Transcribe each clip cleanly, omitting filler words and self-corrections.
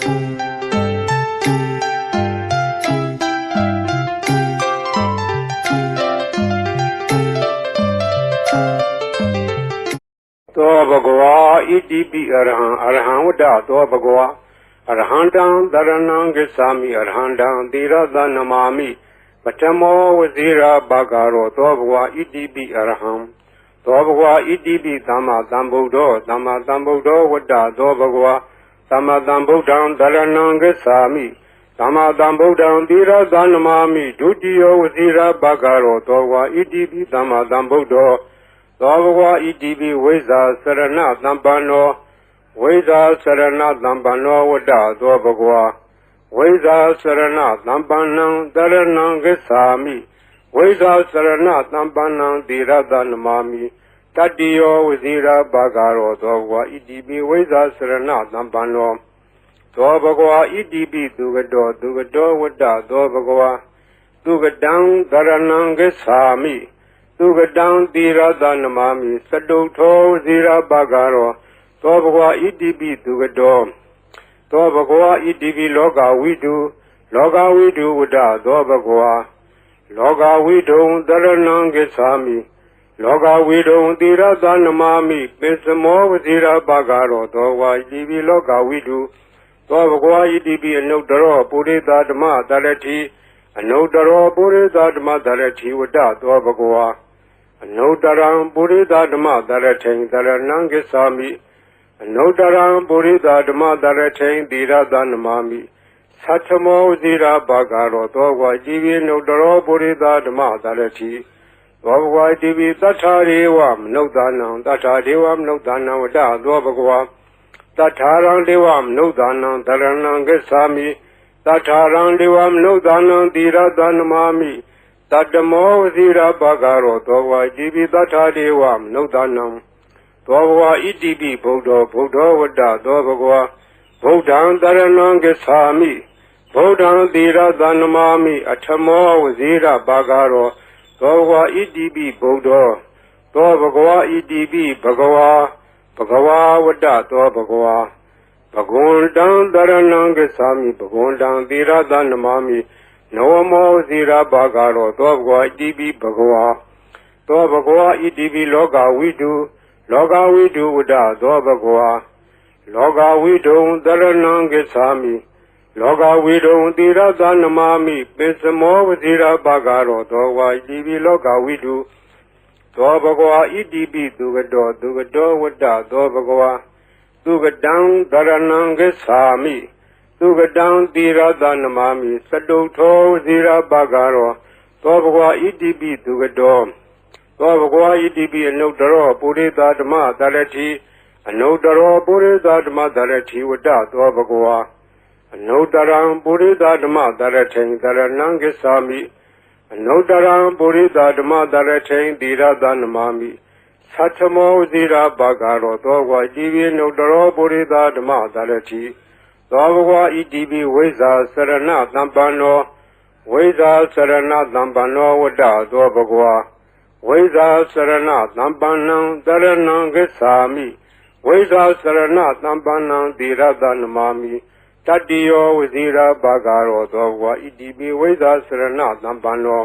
သောဘဂဝါဣတိပိအရဟံဝတ္တသောဘဂဝါအရဟံတံတရဏံဂစ္ဆာမိအရဟံတံသီရသနမာမိပထမောဝဇိရာဘဂရောသောဘဂဝါဣတိပိအရဟံသောဘဂဝါဣတိပိသမ္မာသမ္ဗုဒ္ဓောသမ္မာသမ္ဗုဒ္ဓောဝတ္တသောဘဂဝါသမ္မာသမ္ဗုဒ္ဓံတရဏံဂစ္ဆာမိသမ္မာသမ္ဗုဒ္ဓံသီရသနမာမိဒုတိယောဝဇိရာဘဂရောသောဘဂဝါဣတိပိသမ္မာသမ္ဗုဒ္ဓောသောဘဂဝါဣတိပိဝိဇ္ဇာစရဏသံပန္နောဝိဇ္ဇာစရဏသံပန္နောဝတ္တသောဘဂဝါဝိဇ္ဇာစရဏသံပန္နံတရဏံဂစ္ဆာမိဝိဇ္ဇာစရဏသံပန္နံသီရသနမာမိတတ္တိယောဝဇိရာဘဂရောသောဘဂဝါဣတိပိဝိဇ္ဇာစရဏသံပန္နောသောဘဂဝါဣတိပိသူကတောဝတ္တသောဘဂဝါသူကတံတရဏံဂစ္ဆာမိသူကတံသီရသနမာမိစတုထောဝဇိရာဘဂရောသောဘဂဝါဣတိပိသူကတောသောဘဂဝါဣတိပိလောကဝိတုဝတ္တသောဘဂဝါလောကဝိတုံတရဏံဂစ္ဆာမိလောကဝိတုံသီရသနမာမိပိစမောဝဇိရာဘဂရောသောဘဂဝါဣတိပိလောကဝိတုသောဘဂဝါဣတိပိအနုတ္တရောပုရိသဓမ္မတရတိအနုတ္တရောပုရိသဓမ္မတရတိဝတ္တသောဘဂဝါအနုတ္တရံပုရိသဓမ္မတရထိန်တရဏံဂစ္ဆာမိအနုတ္တရံပုရိသဓမ္မတရထိန်သီရသနမာမိသတ္ထမောဇိရာဘဂရောသောဘဂဝါဣတိပိအနုတ္တရောပုရိသဓမ္မတရတိသောဘဂဝါဣတိပိသတ္ထာရေဝမနုဿာနံသတ္ထာဒေဝမနုဿာနံဝတ္တသောဘဂဝါသတ္ထာရံဒေဝမနုဿာနံတရဏံဂစ္ဆာမိသတ္ထာရံဒေဝမနုဿာနံသီရသနမာမိတတ္တမောဝဇိရာဘဂရောသောဘဂဝါဣတိပိသတ္ထာဒေဝမနုဿာနံသောဘဂဝါဣတိပိဗုဒ္ဓောဝတ္တသောဘဂဝါဗုဒ္ဓံတရဏံဂစ္ဆာမိဗုဒ္ဓံသီရသနမာမိအထမောဝဇိရာဘဂရောသောဘဂဝါဣတိပိဗုဒ္ဓောသောဘဂဝါဣတိပိဘဂဝါဝတ္တသောဘဂဝါဘဂဝန္တံတရဏံဂစ္ဆာမိဘဂဝန္တံသီရသနမာမိနဝမောဇိရာဘဂရောသောဘဂဝါဣတိပိဘဂဝါသောဘဂဝါဣတိပိလောကဝိတုဝတ္တသောဘဂဝါလောကဝိတုံတရဏံဂစ္ဆာမိလောကဝိတုံသီရသနမာမိပိစမောဝဇိရာဘဂရောသောဘဂဝါဣတိပိလောကဝိတုသောဘဂဝါဣတိပိသူကတောဝတ္တသောဘဂဝါသူကတံတရဏံဂစ္ဆာမိသူကတံသီရသနမာမိစတုထောဝဇိရာဘဂရောသောဘဂဝါဣတိပိသူကတောသောဘဂဝါဣတိပိအနုတ္တရောပုရိသဓမ္မတရတိအနုတ္တရောပုရိသဓမ္မတရတိဝတ္တသောဘဂဝါအနုတ္တရံပုရိသဓမ္မတရထိန်တရဏံဂစ္ဆာမိအနုတ္တရံပုရိသဓမ္မတရထိန်သီရသနမာမိသတ္ထမောဇိရာဘဂရောသောဘဂဝါဣတိပိအနုတ္တရောပုရိသဓမ္မတရတိသောဘဂဝါဣတိပိဝိဇ္ဇာစရဏသံပန္နောဝိဇ္ဇာစရဏသံပန္နောဝတ္တသောဘဂဝါဝိဇ္ဇာစရဏသံပန္နံတရဏံဂစ္ဆာမိဝိဇ္ဇာစရဏသံပန္နံသီရသနမာမိတတ္တိယောဝဇိရာဘဂရောသောဘဂဝါဣတိပိဝိဇ္ဇာစရဏသံပန္နော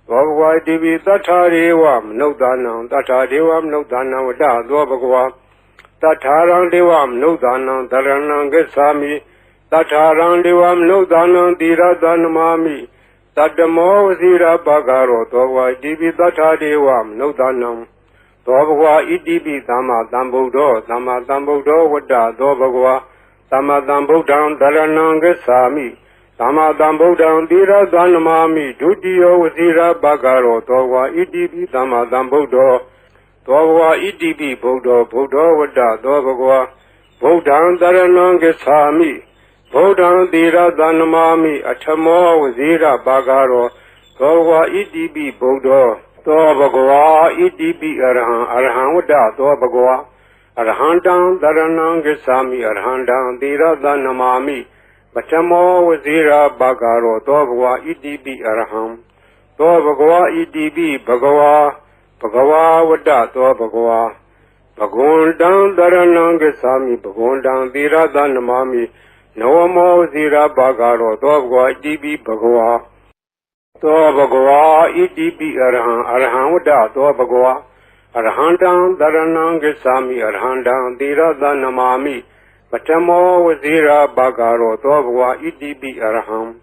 သောဘဂဝါဣတိပိသတ္ထာရေဝမနုဿာနံသတ္ထာဒေဝမနုဿာနံဝတ္တသောဘဂဝါတထာရံဒေဝမနုဿာနံတရဏံဂစ္ဆာမိတထာရံဒေဝမနုဿာနံသီရသနမာမိတတ္တမောဝဇိရာဘဂရောသောဘဂဝါဣတိပိသတ္ထာဒေဝမနုဿာနံသောဘဂဝါဣတိပိသမ္မာသမ္ဗုဒ္ဓောဝတ္တသောဘဂဝါသမ္မာသမ္ဗုဒ္ဓံတရဏံဂစ္ဆာမိသမ္မာသမ္ဗုဒ္ဓံသီရသနမာမိဒုတိယောဝဇိရာဘဂရောသောဘဂဝါဣတိပိသမ္မာသမ္ဗုဒ္ဓောသောဘဂဝါဣတိပိဗုဒ္ဓောဝတ္တသောဘဂဝါဗုဒ္ဓံတရဏံဂစ္ဆာမိဗုဒ္ဓံသီရသနမာမိအထမောဝဇိရာဘဂရောသောဘဂဝါဣတိပိဗုဒ္ဓောသောဘဂဝါဣတိပိအရဟံဝတ္တသောဘဂဝါအရဟံတံတရဏံဂစ္ဆာမိအရဟံတံသီရသနမာမိပထမောဝဇိရာဘဂရောသောဘဂဝါဣတိပိအရဟံသောဘဂဝါဣတိပိဘဂဝါဝတ္တသောဘဂဝါဘဂဝန္တံတရဏံဂစ္ဆာမိဘဂဝန္တံသီရသနမာမိ Namo Zira Bagaro, Dogwa, Idibi Bagwa, Dobagwa, Idibi Arhan Wada, Dobagwa, Arhandan, Daranang Sami, Arhandan, Dira Danamami, Batamo Zira Bagaro, Dobwa, Idibi Arham,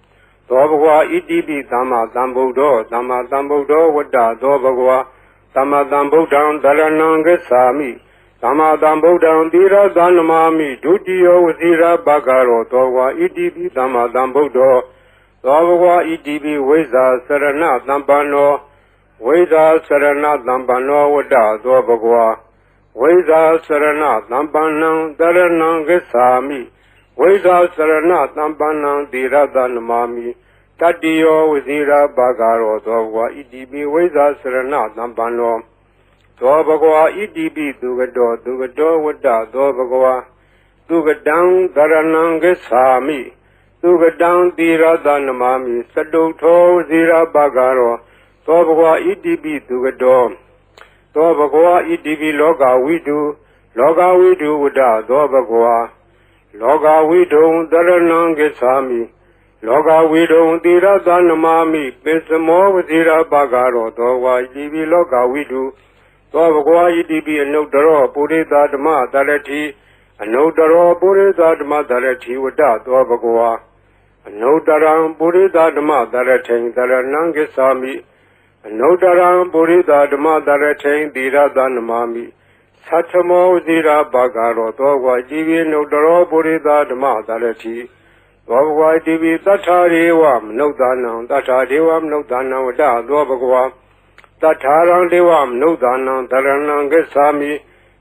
Dobwa, Idibi Dama Dambudo, Wada, Dobagwa, Dama Dambudan, Daranang Sami, Dama Dambudan, Dira Danamami, Dudio Zira Bagaro, Dobwa, Idibi Dama Dambudo, Dobwa, Idibi Weza, Sarana, Dambano, Weza, Sarana, Dambano, Wada, Dobagwa, Weza, Sarana, Dambano, Daranang Sami, Weza, Sarana, Dambano, Dira Danamami, Tadio Zira Bagaro, Dobwa, Idibi Weza, Sarana, Dambano, Dobagwa, Idibi, Dugado, Wada, Dobagwa, Dugadang, Daranang Sami, Dugadang, Dira Danamami, Saduto, Zira Bagaro, Dobagwa, Idibi, Dugado, Dobagwa, Idibi, Loga, we do, Wada, Dobagwa, Loga, we do, Daranang Sami, Loga, we do, Dira Danamami, Pisamo, Zira Bagaro, Dobagwa, Idibi, Loga, we do, Dobagwa, Idibi, and no Daro, Purida Dama, Darati, and no Daro, Purida Dama, Darati, Wada, Dobagwa, and no Daram, Purida Dama, Darating, Daranang Sami, and no Daram, Purida Dama, Darating, Dira Danamami, Satamo, Zira Bagaro, Dobagwa, Idibi, no Daro, Purida Dama, Darati, Dobagwa, Idibi, Tatariwam, no Danam, no Danam, Wada, Dobagwa, Tatarang Devam, no Danam, Daranang Sami,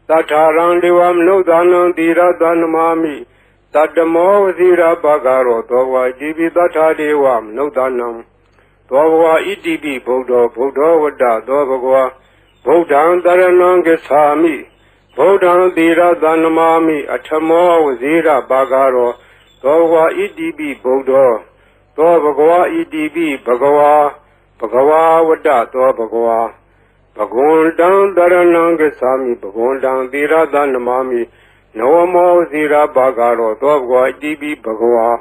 Tatarang Devam, no Danam, Dira Danamami, Tatamo Zira Bagaro, Dobwa, Idibi, Tatariwam, no Danam, Dobwa, Idibi, Bodo, Wada, Dobagwa, Bodan, Daranang Sami, Bodan, Dira Danamami, Atamo Zira Bagaro, Dobwa, Idibi, Bodo, Dobagwa, Idibi, Bagawa, Bhagava Vada Dobagwa, Bhagwandan Daranang Sami, Bhagwandan Dira Danamami, Namo Zira Bagaro, Dobagwa, Idibi Bhagwa,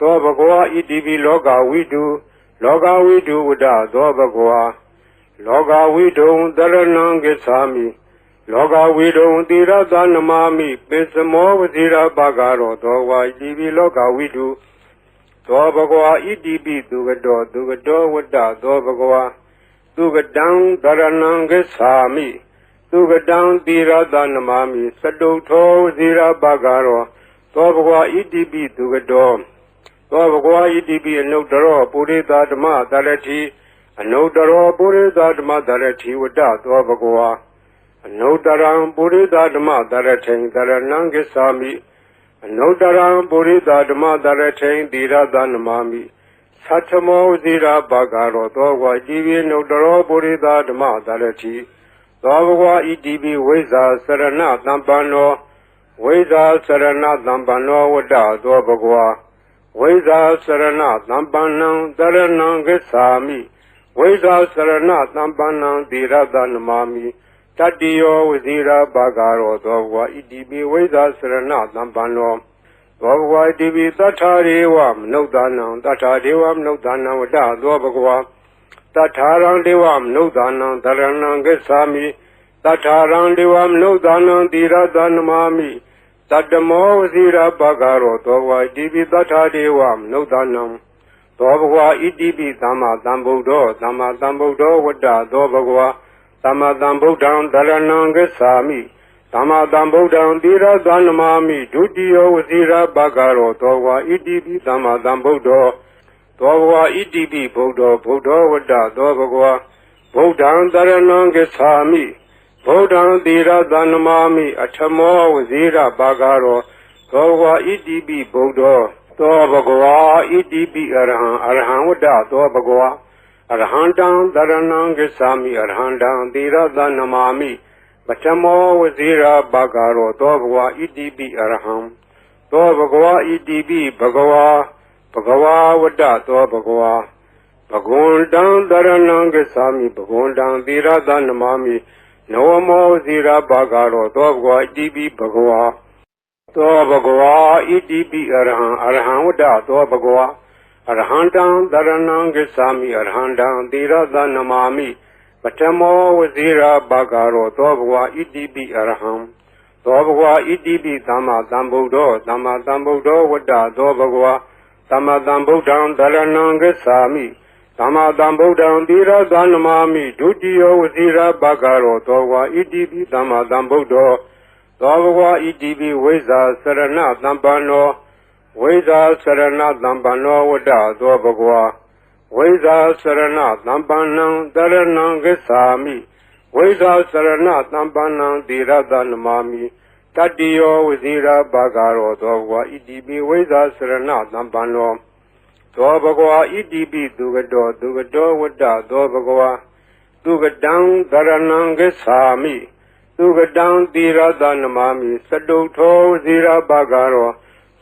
Dobagwa, Idibi Loga, we do, Vada, Dobagwa, Loga, we do, Daranang Sami, Loga, we do, Dira Danamami, Pisamo Zira Bagaro, Dobagwa, Idibi Loga, we do, Dobagwa, Idibi, Dugado, Wada, Dobagwa, Dugadang, Daranang Sami, Dugadang, Dira Danamami, Saduto, Zira Bagaro, Dobagwa, Idibi, Dugado, Dobagwa, Idibi, and no Daro, Purida Dama, Darati, and no Daro, Purida Dama, Darati, Wada, Dobagwa, and no Daram, Purida Dama, Darating, Daranang Sami, no Daram, Purida Dama, Darating, Dira Danamami, Satamo, Zira Bagaro, Dobwa, Idibi, no Daro, Purida Dama, Darati, Dobwa, Idibi, Weza, Sarana, Dambano, Wada, Dobagwa, Weza, Sarana, Dambano, Daranang Sami, Weza, Sarana, Dambano, Dira Danamami, Tadio, Zira Bagaro, Dobwa, Idibi, Weza, Sarana, Dambano, Dobwa, Idibi, Tatariwam, no Danam, no Danam, Wada, Dobagwa, Tatarang Devam, no Danam, Daranang Sami, Tatarang Devam, no Danam, Dira Danamami, Tatamo, Zira Bagaro, Dobwa, Idibi, Tatariwam, no Danam, Dobagwa, Idibi, Dama Dambudo, Wada, Dobagwa, Dama Dambudan, Daranang Sami, Dama Dambudan, Dira Danamami, Dudio Zira Bagaro, Dobwa, Idibi, Dama Dambudo, Dobwa, Idibi, Bodo, Wada, Dobagwa, Bodan, Daranang Sami, Bodan, Dira Danamami, Atamo Zira Bagaro, Dobwa, Idibi, Bodo, Dobagwa, Idibi, Arhan Wada, Dobagwa, Arhandan, Daranang Sami, Arhandan, Dira Danamami, Batamo Zira Bagaro, Dobagwa, Idibi, Arham, Dobagwa, Idibi, Bhagwa, Vada, Dobagwa, Bhagwandan, Daranang Sami, Bhagwandan, Dira Danamami, Namo Zira Bagaro, Dobagwa, Idibi, Bhagwa, သောဘဂဝါဣတိပိအရဟံအရဟံဝတ္တသောဘဂဝါအရဟံတံတရဏံဂစ္ဆာမိအရဟံတံသီရသနမာမိပထမောဝဇိရာဘာဂရောသောဘဂဝါဣတိပိအရဟံသောဘဂဝါဣတိပိသမ္မာသမ္ဗုဒ္ဓောသမ္မာသမ္ဗုဒ္ဓောဝတ္တသောဘဂဝါသမ္မာသမ္ဗုဒ္ဓံတရဏံဂစ္ဆာမိသမ္မာသမ္ဗုဒ္ဓံသီရသနမာမိဒုတိယဝဇိရာဘာဂရောသောဘဂဝါဣတိပိသမ္မာသမ္ဗုဒ္ဓောသောဘဂဝါဣတိပိဝိဇ္ဇာစရဏသမ္ပန္နောဝိဇ္ဇာစရဏသမ္ပန္နောဝတ္တသောဘဂဝါဝိဇ္ဇာစရဏသမ္ပန္နံတရဏံဂစ္ဆာမိဝိဇ္ဇာစရဏသမ္ပန္နံသီရသနမာမိတတ္တိယောဝဇိရာဘာဂရောသောဘဂဝါဣတိပိဝိဇ္ဇာစရဏသမ္ပန္နောသောဘဂဝါဣတိပိသူကတောသူကတောဝတ္တသောဘဂဝါသူကတံတရဏံဂစ္ဆာမိသူကတံသီရသနမာမိစတုထောဝဇိရာဘာဂရော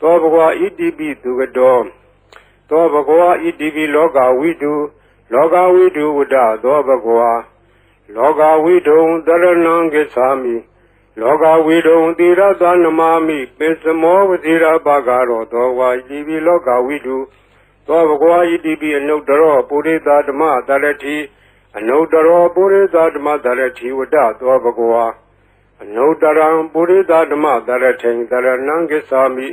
သောဘဂဝါဣတိပိသူကတောသောဘဂဝါဣတိပိလောကဝိတုလောကဝိတုဝတ္တသောဘဂဝါလောကဝိတုံတရဏံဂစ္ဆာမိလောကဝိတုံသီရသနမာမိပိစမောဝဇိရာဘာဂရောသောဘဂဝါဣတိပိလောကဝိတုသောဘဂဝါဣတိပိအနုတ္တရောပုရိသဓမ္မတရတိအနုတ္တရောပုရိသဓမ္မတရတိဝတ္တသောဘဂဝါအနုတ္တရံပုရိသဓမ္မတရထိန်တရဏံဂစ္ဆာမိ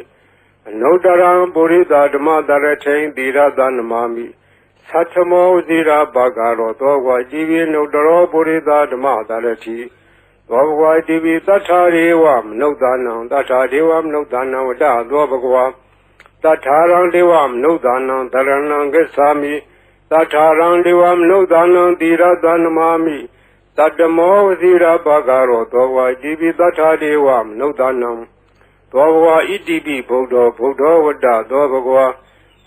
အနုတ္တရံပုရိသဓမ္မတရထိန်သီရသနမာမိသတ္ထမောဝဇိရာဘာဂရောသောဘဂဝါဣတိပိအနုတ္တရောပုရိသဓမ္မတရတိသောဘဂဝါဣတိပိသတ္ထာရေဝမနုဿာနံသတ္ထာဒေဝမနုဿာနံဝတ္တသောဘဂဝါသတ္ထာရံဒေဝမနုဿာနံတရဏံဂစ္ဆာမိသတ္ထာရံဒေဝမနုဿာနံသီရသနမာမိတတ္တမောဝဇိရာဘာဂရောသောဘဂဝါဣတိပိသတ္ထာဒေဝမနုဿာနံသောဘဂဝါဣတိပိဗုဒ္ဓောဗုဒ္ဓောဝတ္တသောဘဂဝါ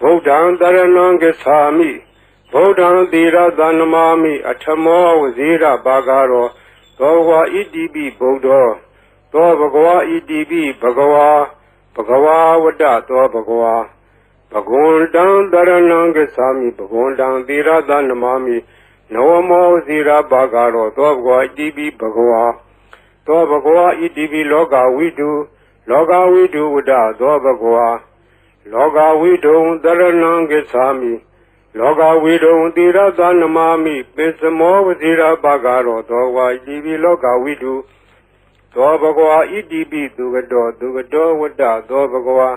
ဗုဒ္ဓံတရဏံဂစ္ဆာမိဗုဒ္ဓံသီရသနမာမိအထမောဝဇိရာဘာဂရောသောဘဂဝါဣတိပိဗုဒ္ဓောသောဘဂဝါဣတိပိဘဂဝါဘဂဝါဝတ္တသောဘဂဝါဘဂဝန္တံတရဏံဂစ္ဆာမိဘဂဝန္တံသီရသနမာမိနဝမောဇိရာဘာဂရောသောဘဂဝါဣတိပိဘဂဝါသောဘဂဝါဣတိပိလောကဝိတုလောကဝိတုဝတ္တသောဘဂဝါလောကဝိတုံတရဏံဂစ္ဆာမိလောကဝိတုံသီရသနမာမိပိစမောဝဇိရာဘာဂရောသောဘဂဝါဣတိပိလောကဝိတုသောဘဂဝါဣတိပိသူကတောသူကတောဝတ္တသောဘဂဝါ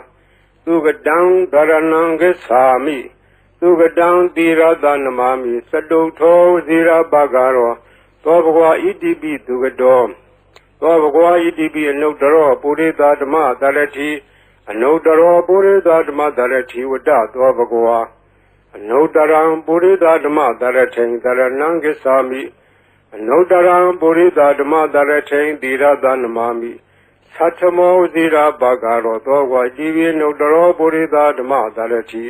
သူကတံတရဏံဂစ္ဆာမိသူကတံသီရသနမာမိစတုထောဝဇိရာဘာဂရောသောဘဂဝါဣတိပိသူကတောသောဘဂဝါဣတိပိအနုတ္တရောပုရိသဓမ္မတရတိအနုတ္တရောပုရိသဓမ္မတရတိဝတ္တသောဘဂဝါအနုတ္တရံပုရိသဓမ္မတရထိန်တရဏံဂစ္ဆာမိအနုတ္တရံပုရိသဓမ္မတရထိန်သီရသနမာမိသတ္ထမောဝဇိရာဘာဂရောသောဘဂဝါဣတိပိအနုတ္တရောပုရိသဓမ္မတရတိ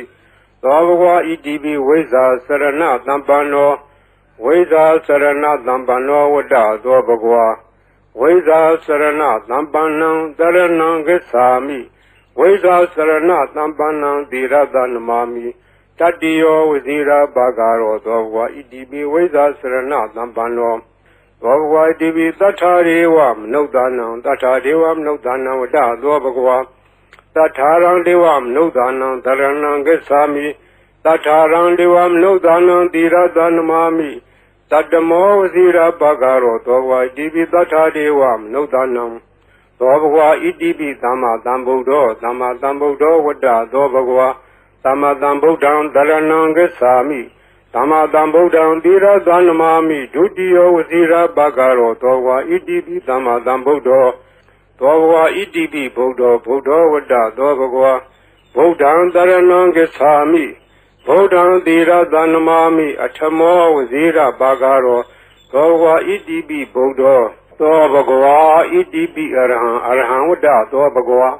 သောဘဂဝါဣတိပိဝိဇ္ဇာစရဏသမ္ပန္နောဝိဇ္ဇာစရဏသမ္ပန္နောဝတ္တသောဘဂဝါဝိဇ္ဇာစရဏသမ္ပန္နံတရဏံဂစ္ဆာမိဝိဇ္ဇာစရဏသမ္ပန္နံသီရသနမာမိတတ္တိယောဝဇိရာဘာဂရောသောဘဂဝါဣတိပိဝိဇ္ဇာစရဏသမ္ပန္နောသောဘဂဝါဣတိပိသတ္ထာရေဝမနုဿာနံသတ္ထာဒေဝမနုဿာနံဝတ္တသောဘဂဝါသတ္ထာရံဒေဝမနုဿာနံတရဏံဂစ္ဆာမိသတ္ထာရံဒေဝမနုဿာနံသီရသနမာမိတတ္တမောဝဇိရာဘာဂရောသောဘဂဝါဣတိပိသတ္ထာဒေဝမနုဿာနံသောဘဂဝါဣတိပိသမ္မာသမ္ဗုဒ္ဓောသမ္မာသမ္ဗုဒ္ဓောဝတ္တသောဘဂဝါသမ္မာသမ္ဗုဒ္ဓံတရဏံဂစ္ဆာမိသမ္မာသမ္ဗုဒ္ဓံသီရသနမာမိဒုတိယဝဇိရာဘာဂရောသောဘဂဝါဣတိပိသမ္မာသမ္ဗုဒ္ဓောသောဘဂဝါဣတိပိဗုဒ္ဓောဗုဒ္ဓောဝတ္တသောဘဂဝါဗုဒ္ဓံတရဏံဂစ္ဆာမိဗုဒ္ဓံသီရသနမာမိအထမောဝဇိရာဘာဂရောသောဘဂဝါဣတိပိဗုဒ္ဓောသောဘဂဝါဣတိပိအရဟံအရဟံဝတ္တသောဘဂဝါ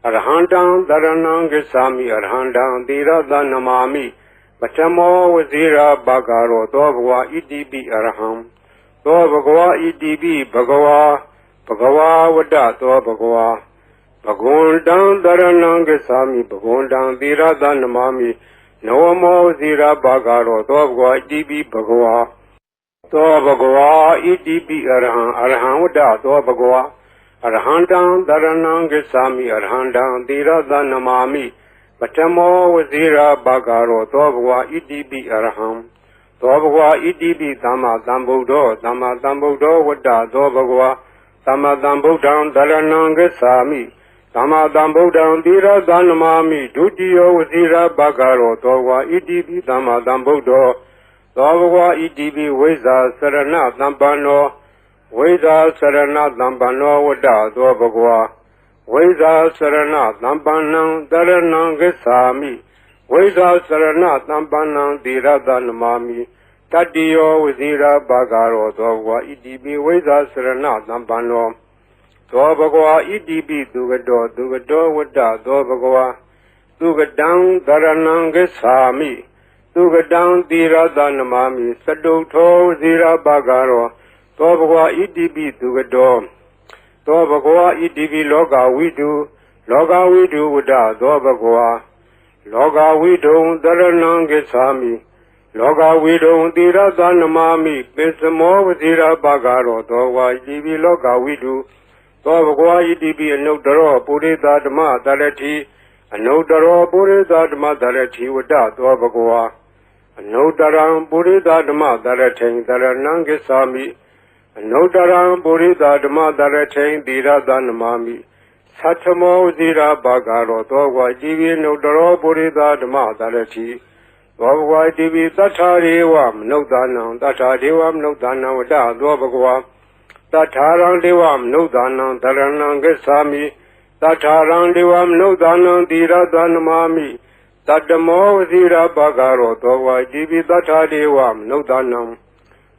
အရဟံတံတရဏံဂစ္ဆာမိအရဟံတံသီရသနမာမိပထမောဝဇိရာဘာဂရောသောဘဂဝါဣတိပိအရဟံသောဘဂဝါဣတိပိဘဂဝါဘဂဝါဝတ္တသောဘဂဝါဘဂဝန္တံတရဏံဂစ္ဆာမိဘဂဝန္တံသီရသနမာမိနဝမောဝဇိရာဘာဂရောသောဘဂဝါဣတိပိဘဂဝါသောဘဂဝါဣတိပိအရဟံအရဟံဝတ္တသောဘဂဝါ Arhandam Dharanam Gacchami Arhandam Tirada Namami Pachamo Vazira Bhagaro Dobhva Idibi Arham Dobhva Idibi Dhamma Dhambuddho Dhamma Dhambuddho Vada Dobhva Dhamma Dhambuddham Dharanam Gacchami Dhamma Dhambuddham Tirada Namami Dutiyo Vazira Bhagaro Dobhva Idibi Dhamma Dhambuddho Dobhva Idibi Veza Sarana Dhampano Veda Sarana Dhampano Vada Dobhva Veda Sarana Dhampanam Dharanam Gacchami Veda Sarana Dhampanam Tirada Namami Tatiyo Vazira Bhagaro Dobhva Idibi Veda Sarana Dhampano Dobhva Idibi Dugado Dugado Vada Dobhva Dugadam Dharanam Gacchami Dugadam Tirada Namami Sadutho Vazira Bhagaro Dobhva Idibi Dugado Dobhva Idibi Loga Vidu Vada Dobhva Loga Vidu Dharanam Gacchami Loga Vidu Tirada Namami Pesamo Vazira Bhagaro Dobhva Idibi Loga Vidu Dobhva Idibi Anudaro Purita Dhamma Dharati Anudaro Purita Dhamma Dharati Vada Dobhva Anudaram Purita Dhamma Dharati Dharanam Gacchami Anudaram Purita Dhamma Dharati Tirada Namami Satamo Vazira Bhagaro Dobhva Idibi Anudaro Purita Dhamma Dharati Dobhva Idibi Tatharivam Nudanam Tatharivam Nudanam Vada Dobhva Tatharam Devam Nudanam Dharanam Gacchami Tatharam Devam Nudanam Tirada Namami Tattamo Vazira Bhagaro Dobhva Idibi Tathadevam Nudanam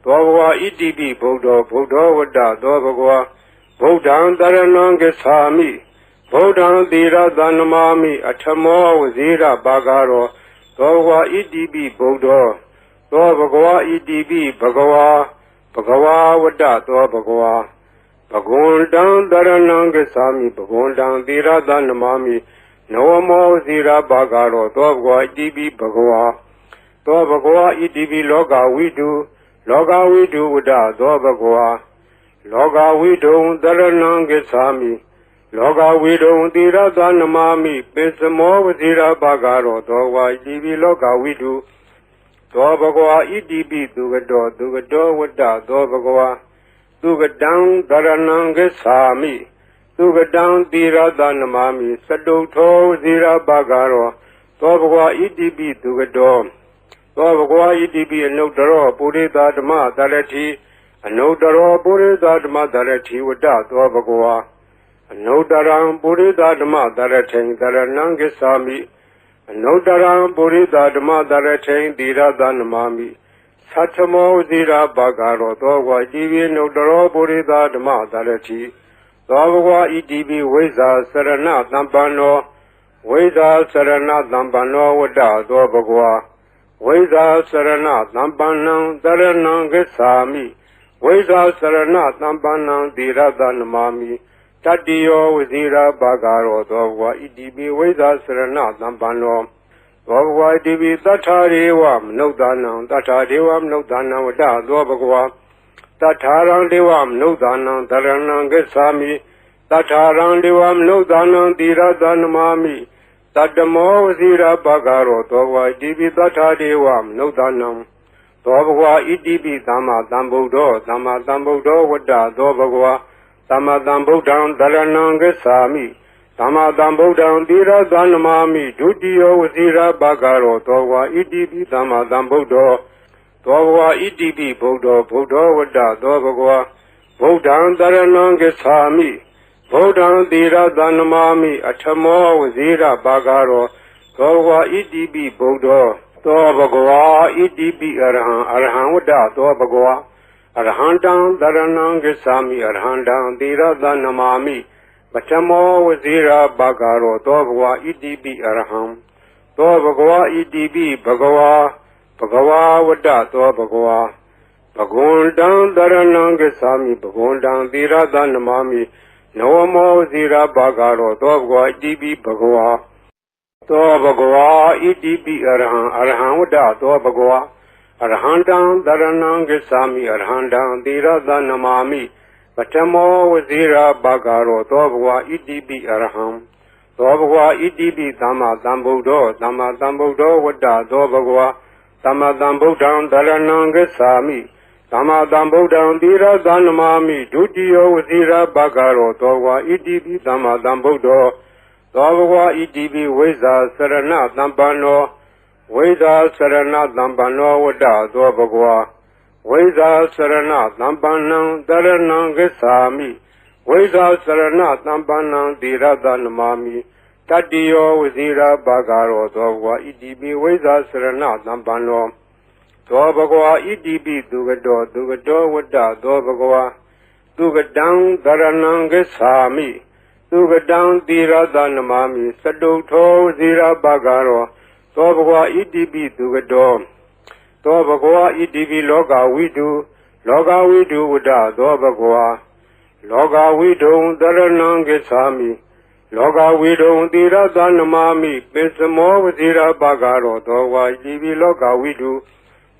Dobhva Idibi Buddho Buddho Vada Dobhva Buddham Dharanam Gacchami Buddham Tirada Namami Attamo Vazira Bhagaro Dobhva Idibi Buddho Dobhva Idibi Bhagava Bhagava Vada Dobhva Bhagundam Dharanam Gacchami Bhagundam Tirada Namami Navamo Vazira Bhagaro Dobhva Idibi Bhagava Dobhva Idibi Loga Vidu Vada Dobhva Loga Vidu Dharanam Gacchami Loga Vidu Tirada Namami Pesamo Vazira Bhagaro Dobhva Idibi Loga Vidu Dobhva Idibi Dugado Dugado Vada Dobhva Dugadam Dharanam Gacchami Dugadam Tirada Namami Sadutho Vazira Bhagaro Dobhva Idibi Dugado Dobhva Idibi Anudaro Purita Dhamma Dharati Anudaro Purita Dhamma Dharati Vada Dobhva Anudaram Purita Dhamma Dharati Dharanam Gacchami Anudaram Purita Dhamma Dharati Tirada Namami Satamo Vazira Bhagaro Dobhva Idibi Anudaro Purita Dhamma Dharati Dobhva Idibi Veza Sarana Dhampano Veza Sarana Dhampano Vada Dobhva Veza Sarana Dhampanam Dharanam Gacchami Veza Sarana Dhampanam Tirada Namami Tatiyo Vazira Bhagaro Dobhva Idibi Veza Sarana Dhampano Dobhva Idibi Tathadevam Nudanam Tathadevam Nudanam Vada Dobhva Tatharam Devam Nudanam Dharanam Gacchami Tatharam Devam Nudanam Tirada Namami Tattamo Vazira Bhagaro Dobhva Idibi Tathadevam Nudanam Dobhva Idibi Dhamma Dhambuddho Dhamma Dhambuddho Vada Dobhva Dhamma Dhambuddham Dharanam Gacchami Dhamma Dhambuddham Tirada Namami Dutiyo Vazira Bhagaro Dobhva Idibi Dhamma Dhambuddho Dobhva Idibi Buddho Buddho Vada Dobhva Buddham Dharanam Gacchami Buddham Tirada Namami Attamo Vazira Bhagaro Dobhva Idibi Buddho Dobhva Idibi Arham Vada Dobhva Arhandam Dharanam Gacchami Arhandam Tirada Namami Pachamo Vazira Bhagaro Dobhva Idibi Arham Dobhva Idibi Bhagava Vada Dobhva Bhagundam Dharanam Gacchami Bhagundam Tirada Namami Navamo Vazira Bhagaro Dobhva Idibi Bhagava Dobhva Idibi Arham Vada Dobhva Arhandam Dharanam Gacchami Arhandam Tirada Namami Patamo Wazira Bagaro, Dobwa Idibi Arham, Dobwa Idibi Dama Dambudo, Dama Dambudo, Wada, Dobagwa, Dama Dambudan, Darananga Sami, Dama Dambudan, Dira Danamami, Dudio Wazira Bagaro, Dobwa Idibi Dama Dambudo, Dobwa Idibi Weza Sarana Dambano, Weza Sarana Dambano, Wada, Dobagwa. Weza Sarana Dambanang Daranang Gesami Weza Sarana Dambanang Diradanamami Tadio Wazira Bagaro Dogwa Idibi Weza Sarana Dambano Dobagwa Idibi Dugado Wada Dobagwa Dugadang Daranang Gesami Dugadang Diradanamami Saduto Wazira Bagaro Dobagwa Idibi Dugado Dobagwa Idibi Loga Widu Wada Dobagwa Loga Widu Daranangesami Loga Widu Dira Danamami Pesamo Wazira Bagaro Dogwa Idibi Loga Widu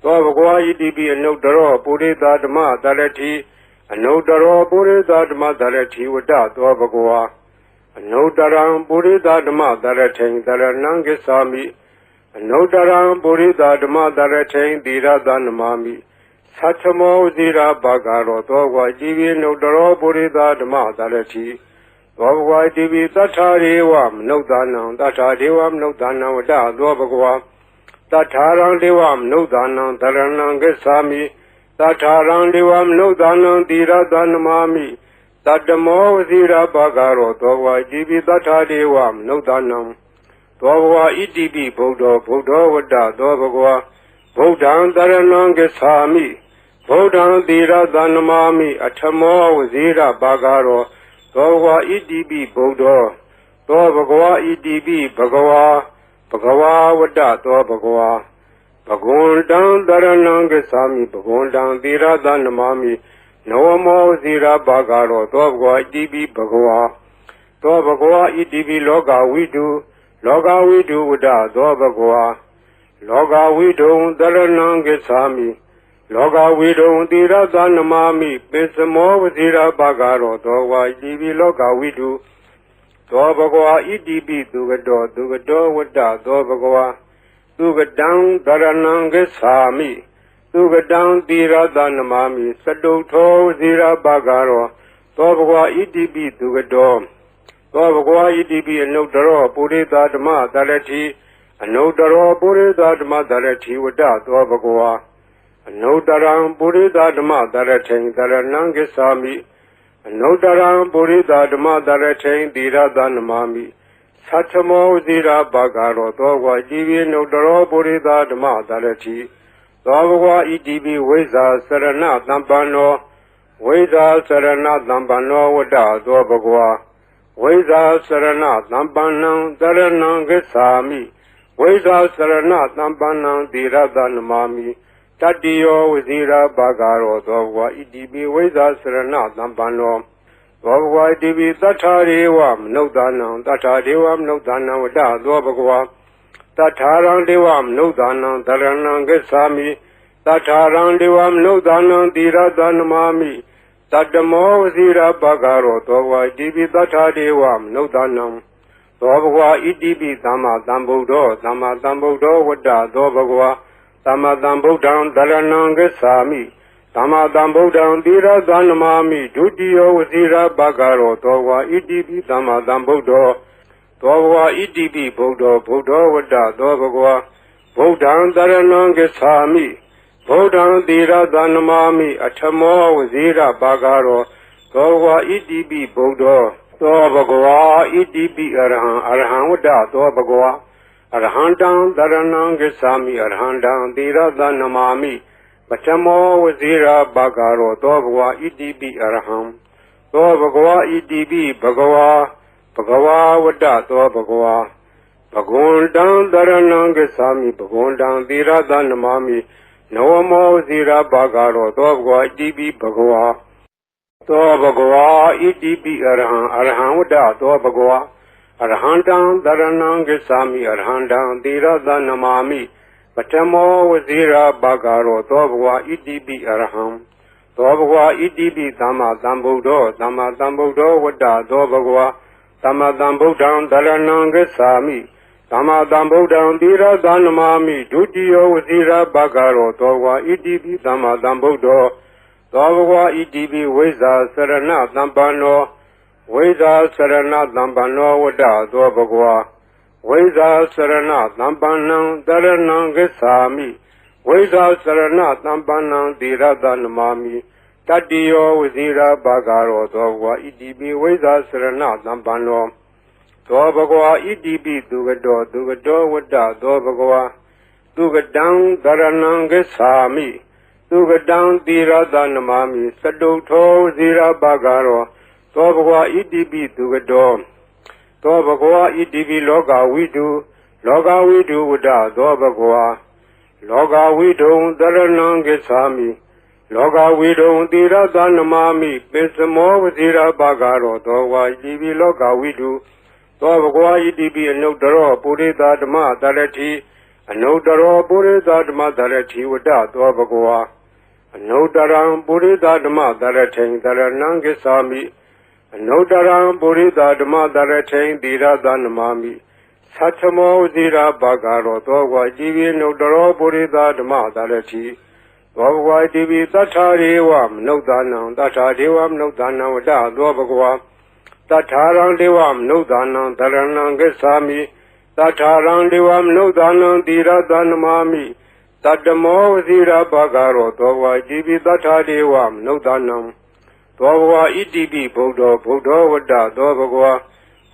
Dobagwa Idibi Anodaro Purida Dama Darati Anodaro Purida Dama Darati Wada Dobagwa Anodaram Purida Dama Darati Daranangesami Anodaram Purida Dama Daratain Dira Danamami Satamo Zira Bagaro Dogwa Divi Nodaro Purida Dama Darati Dogwa Divi Tatariwam Nodanam Tatariwam Nodanam Wada Dobagwa Tatarang Devam Nodanam Daranangasami Tatarang Devam Nodanam Dira Danamami Tatamo Zira Bagaro Dogwa Divi Tatariwam Nodanam Dobagwa Idibi Bodo Wada Dobagwa Bodan Daranangasami Bodan Dira Danamami Atamo Wazira Bagaro Dobagwa Idibi Bodo Dobagwa Idibi Bagawa Wada Dobagwa Bagundan Daranangasami Bagundan Dira Danamami Nawamo Wazira Bagaro Dobagwa Idibi Bagawa Dobagwa Idibi Loga Widu Loga Widu Wada Dobagwa Loga Widu Daranangasami Loga Widu Dira Danamami Pesamo Wazira Bagaro Dogwa Idibi Loga Widu Dobagwa Idibi Dugado Wada Dobagwa Dugadang Daranangasami Dugadang Dira Danamami Saduto Wazira Bagaro Dobagwa Idibi Dugado Dobagwa Idibi Anodaro Purida Dama Darati Anodaro Purida Dama Darati Wada Dobagwa Anodaram Purida Dama Daratain Daranangasami Anodaram Purida Dama Daratain Dira Danamami Satamo Zira Bagaro Dogwa Idibi Anodaro Purida Dama Darati Dobagwa Idibi Weza Sarana Dambano Weza Sarana Dambano Wada Dobagwa Weza Sarana Dambanang Daranangasami Weza Sarana Dambanang Dira Danamami Tadio Wazira Bagaro Dogwa Idibi Weza Sarana Dambano Dogwa Idibi Tatariwam Nodanam Tatariwam Nodanam Wada Dobagwa Tatarang Devam Nodanam Daranangasami Tatarang Devam Nodanam Dira Danamami Tadamo Wazira Bagaro Dogwa Idibi Tatariwam Nodanam Dobagwa Idibi Dama Dambudo Wada Dobagwa Dama Dambudan Daranangasami Dama Dambudan Dira Danamami Dudio Wazira Bagaro Dogwa Idibi Dama Dambudo Dobagwa Idibi Bodo Wada Dobagwa Bodan Daranangasami Bodan Dira Danamami Atamo Wazira Bagaro Dogwa Idibi Bodo Dobagwa Idibi Arhan Wada Dobagwa Arhandang Daranangasami Arhandang Dira Danamami Batamo Wazira Bagaro Dobagwa Idibi Arham Dobagwa Idibi Bagawa Wada Dobagwa Bagundang Daranangasami Bagundang Dira Danamami Nawamo Zira Bagaro Dobagwa Idibi Bagawa Dobagwa Idibi Arhan Wada Dobagwa Arhandang Daranangasami Arhandang Dira Danamami Batamo Wazira Bagaro Dobagwa Idibi Arham သောဘဂဝါဣတိပိသမ္မာသမ္ဗုဒ္ဓောသမ္မာသမ္ဗုဒ္ဓောဝတ္တသောဘဂဝါသမ္မာသမ္ဗုဒ္ဓံတရဏံဂစ္ဆာမိသမ္မာသမ္ဗုဒ္ဓံသီရသနမာမိဒုတိယဝစီရဘဂရောသောဘဂဝါဣတိပိသမ္မာသမ္ဗုဒ္ဓောသောဘဂဝါဣတိပိဝိဇ္ဇာစရဏသမ္ပန္နောဝိဇ္ဇာစရဏသမ္ပန္နောဝတ္တသောဘဂဝါဝိဇ္ဇာစရဏသမ္ပန္နံတရဏံဂစ္ဆာမိဝိဇ္ဇာစရဏသမ္ပန္နံသီရသနမာမိတတ္တိယောဝစီရဘဂရောသောဘဂဝါဣတိပိဝိဇ္ဇာစရဏသမ္ပန္နောသောဘဂဝါဣတိပိသူကတောဝတ္တသောဘဂဝါသူကတံတရဏံဂစ္ဆာမိသူကတံသီရသနမာမိစတုထောဝစီရဘဂရောသောဘဂဝါဣတိပိသူကတောသောဘဂဝါဣတိပိလောကဝိတုဝတ္တသောဘဂဝါလောကဝိတုံတရဏံဂစ္ဆာမိလောကဝိတုံသီရသနမာမိပိစမောဝစီရဘဂရောသောဘဂဝါဣတိပိလောကဝိတုသောဘဂဝါဣတိပိအနုတ္တရောပုရိသဓမ္မတရတိအနုတ္တရောပုရိသဓမ္မတရတိဝတ္တသောဘဂဝါအနုတ္တရံပုရိသဓမ္မတရထိန်တရဏံဂစ္ဆာမိအနုတ္တရံပုရိသဓမ္မတရထိန်သီရသနမာမိသတ္ထမောဇိရာဘဂရောသောဘဂဝါဣတိပိအနုတ္တရောပုရိသဓမ္မတရတိသောဘဂဝါဣတိပိသတ္ထာရေဝမနုဿာနံသတ္ထာဒေဝမနုဿာနံဝတ္တသောဘဂဝါတထာရံဒေဝမနုဿာနံတရဏံဂစ္ဆာမိတထာရံဒေဝမနုဿာနံသီရသနမာမိတတ္တမောဝစီရဘဂရောသောဘဂဝါဣတိပိတထာဒေဝမနုဿာနံသောဘဂဝါဣတိပိဗုဒ္ဓောဝတ္တသောဘဂဝါ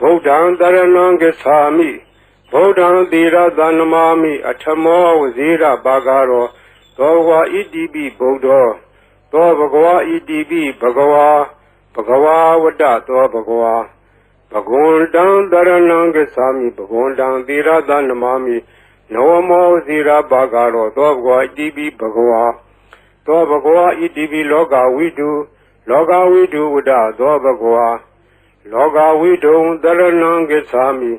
ဗုဒ္ဓံတရဏံဂစ္ဆာမိဗုဒ္ဓံသီရသနမာမိအထမောဝစီရဘဂရောသောဘဂဝါဣတိပိဗုဒ္ဓောသောဘဂဝါဣတိပိဘဂဝါဝတ္တသောဘဂဝါဘဂဝန္တံတရဏံဂစ္ဆာမိဘဂဝန္တံသီရသနမာမိနဝမောဇိရဘဂရောသောဘဂဝါဣတိပိဘဂဝါသောဘဂဝါဣတိပိလောကဝိတုဝတ္တသောဘဂဝါလောကဝိတုံတရဏံဂစ္ဆာမိ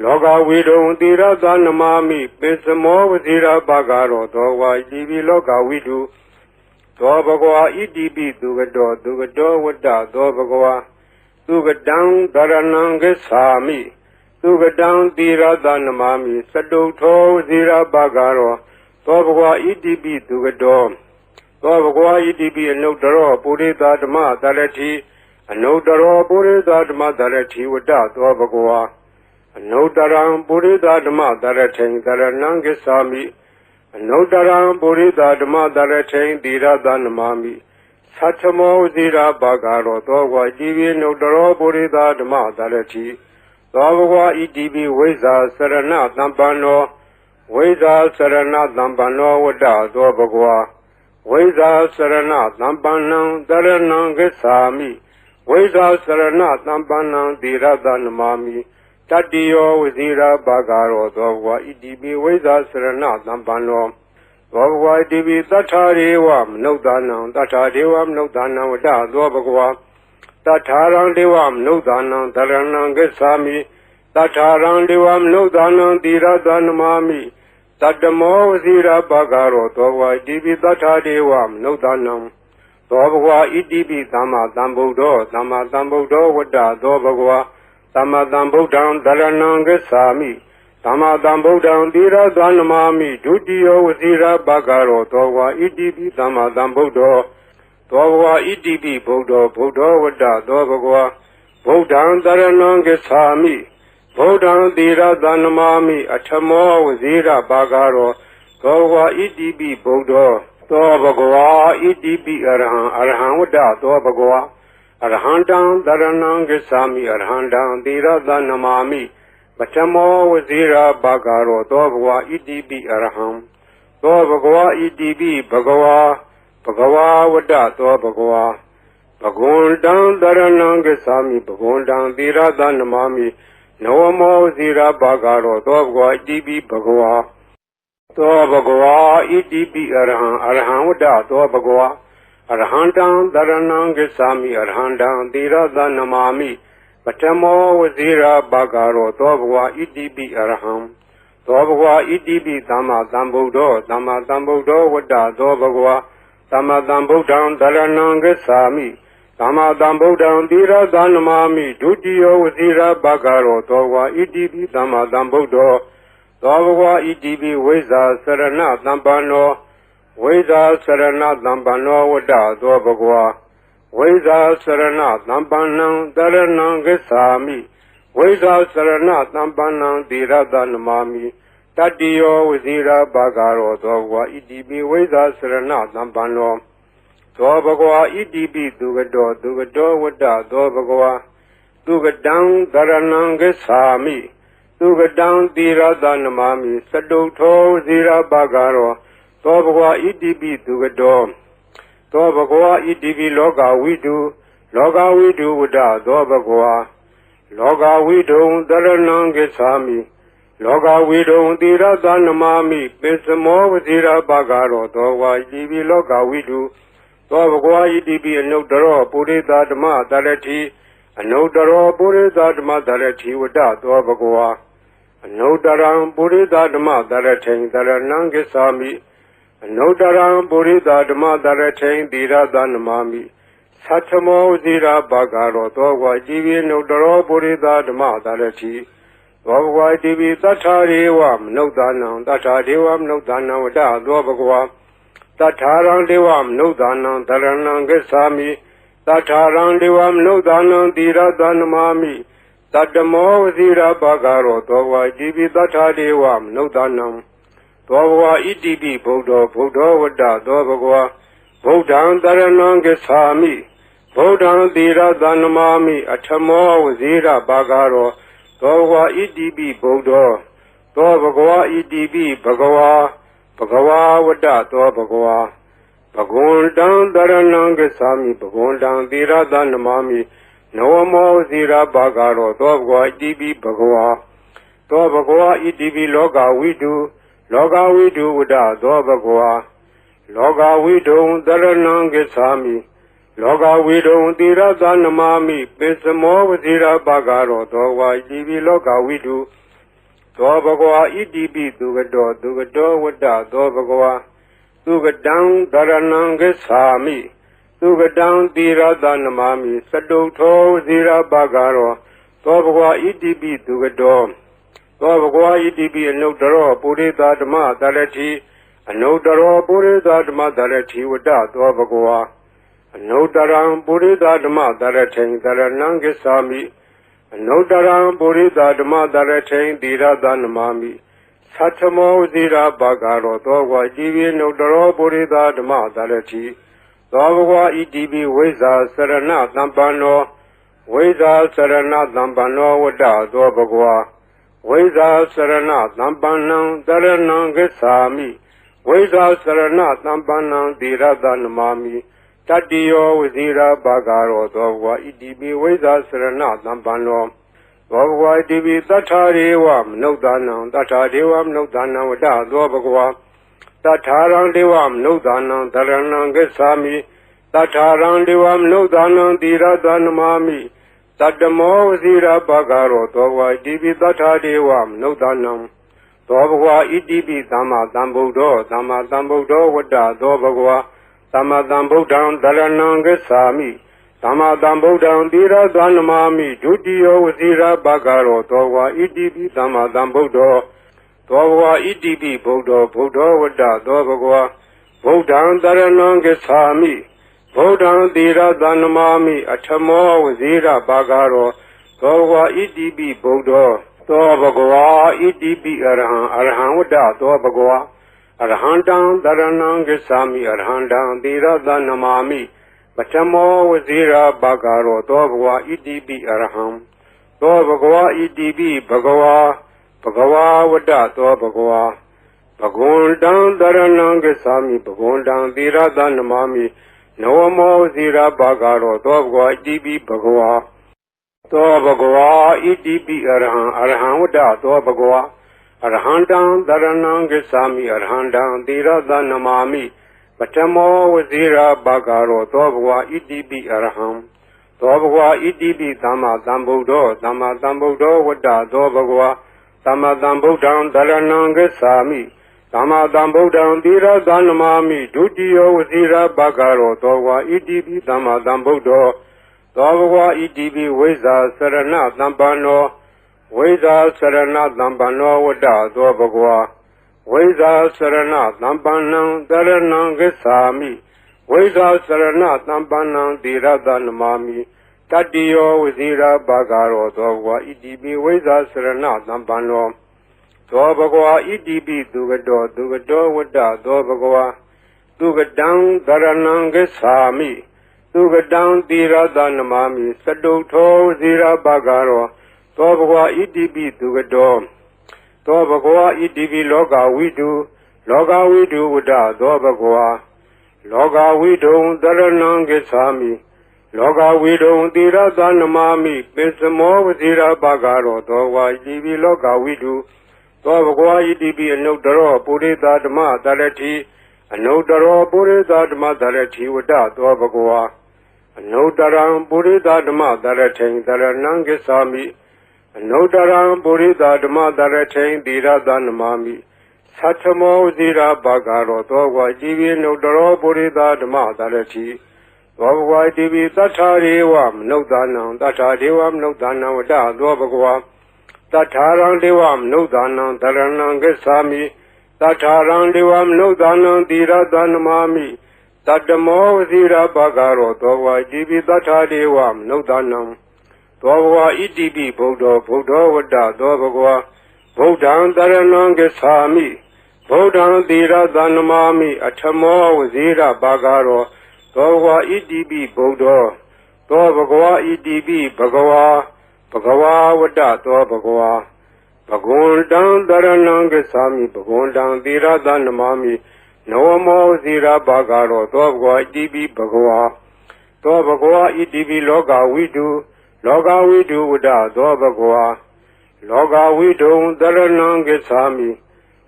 လောကဝိတုံသီရသနမာမိပိစမောဝဇိရဘဂရောသောဘဂဝါဣတိပိလောကဝိတုသောဘဂဝါဣတိပိသူကတောဝတ္တသောဘဂဝါသူကတံတရဏံဂစ္ဆာမိသူကတံသီရသနမာမိစတုထောဝစီရဘဂရောသောဘဂဝါဣတိပိသူကတောသောဘဂဝါဣတိပိအနုတ္တရောပုရိသဓမ္မတရတိအနုတ္တရောပုရိသဓမ္မတရတိဝတ္တသောဘဂဝါအနုတ္တရံပုရိသဓမ္မတရထိန်တရဏံဂစ္ဆာမိအနုတ္တရံပုရိသဓမ္မတရထိန်သီရသနမာမိသတ္ထမောဇိရာဘဂရောသောဘဂဝါဣတိပိအနုတ္တရောပုရိသဓမ္မတရတိသောဘဂဝါဣတိပိဝိဇ္ဇာစရဏသမ္ပန္နောဝိဇ္ဇာစရဏသမ္ပန္နောဝတ္တသောဘဂဝါဝိဇ္ဇာစရဏသမ္ပန္နံတရဏံဂစ္ဆာမိဝိဇ္ဇာစရဏသမ္ပန္နံသီရသနမာမိတတ္တိယောဝစီရဘဂရောသောဘဂဝါဣတိပိဝိဇ္ဇာစရဏသမ္ပန္နောသောဘဂဝါဣတိပိသတ္ထာရေဝမနုဿာနံသတ္ထာဒေဝမနုဿာနံဝတ္တသောဘဂဝါတထာရံဒေဝမနုဿာနံတရဏံဂစ္ဆာမိတထာရံဒေဝမနုဿာနံသီရသနမာမိတတ္တမောဝစီရဘဂရောသောဘဂဝါဣတိပိသတ္ထာဒေဝမနုဿာနံသောဘဂဝါဣတိပိသမ္မာသမ္ဗုဒ္ဓောဝတ္တသောဘဂဝါသမ္မာသမ္ဗုဒ္ဓံတရဏံဂစ္ဆာမိသမ္မာသမ္ဗုဒ္ဓံသီရသနမာမိဒုတိယဝစီရဘဂရောသောဘဂဝါဣတိပိသမ္မာသမ္ဗုဒ္ဓောသောဘဂဝါဣတိပိဗုဒ္ဓောဝတ္တသောဘဂဝါဗုဒ္ဓံတရဏံဂစ္ဆာမိဗုဒ္ဓံသီရသနမာမိအထမောဝစီရဘဂရောသောဘဂဝါဣတိပိဗုဒ္ဓောသောဘဂဝါဣတိပိအရဟံဝတ္တသောဘဂဝါအရဟံတံတရဏံဂစ္ဆာမိအရဟံတံသီရသနမာမိပထမောဝစီရဘဂရောသောဘဂဝါဣတိပိအရဟံသောဘဂဝါဣတိပိဘဂဝါဝတ္တသောဘဂဝါဘဂဝန္တံတရဏံဂစ္ဆာမိဘဂဝန္တံသီရသနမာမိနဝမောဝစီရဘဂရောသောဘဂဝါဣတိပိဘဂဝါသောဘဂဝါဣတိပိအရဟံဝတ္တသောဘဂဝါအရဟံတံတရဏံဂစ္ဆာမိအရဟံတံသီရသနမာမိပထမောဝစီရဘဂရောသောဘဂဝါဣတိပိအရဟံသောဘဂဝါဣတိပိသမ္မာသမ္ဗုဒ္ဓောဝတ္တသောဘဂဝါ သမ္မာသမ္ဗုဒ္ဓံသရဏံဂစ္ဆာမိသမ္မာသမ္ဗုဒ္ဓံသီရသနမာမိဒုတိယဝစီရဘဂရောသောဝါဣတိပိသမ္မာသမ္ဗုဒ္ဓောသောဘဂဝါဣတိပိဝိဇ္ဇာစရဏသမ္ပန္နောဝိဇ္ဇာစရဏသမ္ပန္နောဝတ္တသောဘဂဝါဝိဇ္ဇာစရဏသမ္ပန္နံသရဏံဂစ္ဆာမိဝိဇ္ဇာစရဏသမ္ပန္နံသီရသနမာမိတတ္တိယောဝစီရဘဂရောသောဘဂဝါဣတိပိဝိဇ္ဇာစရဏသမ္ပန္နောသောဘဂဝါဣတိပိသူကတောဝတ္တသောဘဂဝါသူကတံသရဏံဂစ္ဆာမိသူကတံသီရသနမာမိသတုထောဝစီရဘဂရောသောဘဂဝါဣတိပိသူကတောသောဘဂဝါဣတိပိလောကဝိတုဝတ္တသောဘဂဝါလောကဝိတုံသရဏံဂစ္ဆာမိလောကဝိတုံသီရသနမာမိပိစမောဝစီရဘဂရောသောဝါဣတိပိလောကဝိတုသောဘဂဝါဣတိပိအနုတ္တရောပုရိသဓမ္မတရတိအနုတ္တရောပုရိသဓမ္မတရတိဝတ္တသောဘဂဝါအနုတ္တရံပုရိသဓမ္မတရထိန်တရဏံဂစ္ဆာမိအနုတ္တရံပုရိသဓမ္မတရထိန်သီရသနမာမိသတ္ထမောဝစီရဘဂရောသောဘဂဝါဣတိပိအနုတ္တရောပုရိသဓမ္မတရတိသောဘဂဝါဣတိပိသတ္ထာရေဝမနုဿာနံသတ္ထာဒေဝမနုဿာနံဝတ္တသောဘဂဝါတထာရံဒေဝမနုဿာနံသရဏံဂစ္ဆာမိတထာရံဒေဝမနုဿာနံသီရသနမာမိတတ္တမောဝစီရဘဂရောသောဘဂဝါဣတိပိတထာဒေဝမနုဿာနံသောဘဂဝါဣတိပိဗုဒ္ဓောဝတ္တသောဘဂဝါဗုဒ္ဓံသရဏံဂစ္ဆာမိဗုဒ္ဓံသီရသနမာမိအထမောဝစီရဘဂရောသောဘဂဝါဣတိပိဗုဒ္ဓောသောဘဂဝါဣတိပိဘဂဝါဝတ္တသောဘဂဝါဘဂဝန္တံသရဏံဂစ္ဆာမိဘဂဝန္တံသီရသနမာမိနဝမောဇိရဘဂရောသောဘဂဝါဣတိပိဘဂဝါသောဘဂဝါဣတိပိလောကဝိတုဝတ္တသောဘဂဝါလောကဝိတုံသရဏံဂစ္ဆာမိလောကဝိတုံသီရသနမာမိပိစမောဝဇိရဘဂရောသောဘဂဝါဣတိပိလောကဝိတုသောဘဂဝါဣတိပိသူကတောဝတ္တသောဘဂဝါသူကတံသရဏံဂစ္ဆာမိသူကတံသီရသနမာမိသတုထောဇိရဘဂရောသောဘဂဝါဣတိပိသူကတောသောဘဂဝါဣတိပိအနုတ္တရောပုရိသဓမ္မတရတိအနုတ္တရောပုရိသဓမ္မတရတိဝတ္တသောဘဂဝါအနုတ္တရံပုရိသဓမ္မတရထိန်တရဏံဂစ္ဆာမိအနုတ္တရံပုရိသဓမ္မတရထိန်သီရသနမာမိသတ္ထမောဝစီရဘဂရောသောဘဂဝါဣတိပိအနုတ္တရောပုရိသဓမ္မတရတိသောဘဂဝါဣတိပိဝိဇ္ဇာစရဏသမ္ပန္နောဝိဇ္ဇာစရဏသမ္ပန္နောဝတ္တသောဘဂဝါဝိဇ္ဇာစရဏသမ္ပန္နံတရဏံဂစ္ဆာမိဝိဇ္ဇာစရဏသမ္ပန္နံသီရသနမာမိတတ္တိယောဝစီရဘဂရောသောဘဂဝါဣတိပိဝိဇ္ဇာစရဏသမ္ပန္နောသောဘဂဝါဣတိပိသတ္ထာရေဝမနုဿာနံသတ္ထာဒေဝမနုဿာနံဝတ္တသောဘဂဝါတထာရံဒေဝမနုဿာနံသရဏံဂစ္ဆာမိတထာရံဒေဝမနုဿာနံသီရသနမာမိတတ္တမောဝစီရဘဂရောသောဘဂဝါဣတိပိတထာဒေဝမနုဿာနံသောဘဂဝါဣတိပိသမ္မာသမ္ဗုဒ္ဓောဝတ္တသောဘဂဝါသမ္မာသမ္ဗုဒ္ဓံသရဏံဂစ္ဆာမိသမ္မာသမ္ဗုဒ္ဓံသီရသနမာမိဒုတိယဝစီရဘဂရောသောဘဂဝါဣတိပိသမ္မာသမ္ဗုဒ္ဓောသောဘဂဝါဣတိပိဗုဒ္ဓောဝတ္တသောဘဂဝါဗုဒ္ဓံသရဏံဂစ္ဆာမိဗုဒ္ဓံသီရသနမာမိအထမောဝစီရဘဂရောသောဘဂဝါဣတိပိဗုဒ္ဓောသောဘဂဝါဣတိပိအရဟံဝတ္တသောဘဂဝါအရဟံတံသရဏံဂစ္ဆာမိအရဟံတံသီရသနမာမိပထမောဝစီရဘဂရောသောဘဂဝါဣတိပိအရဟံသောဘဂဝါဣတိပိဘဂဝါဝတ္တသောဘဂဝါဘဂဝန္တံသရဏံဂစ္ဆာမိဘဂဝန္တံသီရသနမာမိနဝမောဝစီရဘဂရောသောဘဂဝါဣတိပိဘဂဝါသောဘဂဝါဣတိပိအရဟံဝတ္တသောဘဂဝါအရဟံတံသရဏံဂစ္ဆာမိအရဟံတံသီရသနမာမိပထမောဝစီရဘဂရောသောဘဂဝါဣတိပိအရဟံသောဘဂဝါဣတိပိသမ္မာသမ္ဗုဒ္ဓောဝတ္တသောဘဂဝါသမ္မာသမ္ဗုဒ္ဓံသရဏံဂစ္ဆာမိ သမ္မာသမ္ဗုဒ္ဓံသီရသနမာမိဒုတိယဝစီရဘဂရောသောဘဂဝါဣတိပိသမ္မာသမ္ဗုဒ္ဓောသောဘဂဝါဣတိပိဝိဇ္ဇာစရဏသမ္ပန္နောဝိဇ္ဇာစရဏသမ္ပန္နောဝတ္တသောဘဂဝါဝိဇ္ဇာစရဏသမ္ပန္နံတရဏံဂစ္ဆာမိဝိဇ္ဇာစရဏသမ္ပန္နံသီရသနမာမိတတ္တိယောဝစီရဘဂရောသောဘဂဝါဣတိပိဝိဇ္ဇာစရဏသမ္ပန္နောသောဘဂဝါဣတိပိသူကတောဝတ္တသောဘဂဝါသူကတံတရဏံဂစ္ဆာမိသူကတံသီရသနမာမိစတုထောဝစီရဘဂရောသောဘဂဝါဣတိပိသူကတောသောဘဂဝါဣတိပိလောကဝိတုဝတ္တသောဘဂဝါလောကဝိတုံတရဏံဂစ္ဆာမိလောကဝိတုံသီရသနမာမိပိစမောဝစီရဘဂရောသောဘဂဝါဣတိပိလောကဝိတုသောဘဂဝါဣတိပိအနုတ္တရောပုရိသဓမ္မတရတိအနုတ္တရောပုရိသဓမ္မတရတိဝတ္တသောဘဂဝါအနုတ္တရံပုရိသဓမ္မတရထိန်တရဏံဂစ္ဆာမိအနုတ္တရံပုရိသဓမ္မတရထိန်သီရသနမာမိသတ္ထမောဇိရာဘဂရောသောဘဂဝါဣတိပိအနုတ္တရောပုရိသဓမ္မတရတိသောဘဂဝါဣတိပိသတ္ထာရေဝမနုဿာနံသတ္ထာဒေဝမနုဿာနံဝတ္တသောဘဂဝါတထာရံဒေဝမနုဿာနံတရဏံဂစ္ဆာမိတထာရံဒေဝမနုဿာနံသီရသနမာမိတတ္တမောဝစီရဘဂရောသောဘဂဝါဣတိပိတထာဒေဝမနုဿာနံသောဘဂဝါဣတိပိဗုဒ္ဓောဝတ္တသောဘဂဝါဗုဒ္ဓံတရဏံဂစ္ဆာမိဗုဒ္ဓံသီရသနမာမိအထမောဝစီရဘဂရောသောဘဂဝါဣတိပိဗုဒ္ဓောသောဘဂဝါဣတိပိဘဂဝါဝတ္တသောဘဂဝါဘဂဝန္တံတရဏံဂစ္ဆာမိဘဂဝန္တံသီရသနမာမိနဝမောဇိရာဘဂရောသောဘဂဝါဣတိပိဘဂဝါသောဘဂဝါဣတိပိလောကဝိတုဝတ္တသောဘဂဝါလောကဝိတုံတရဏံဂစ္ဆာမိ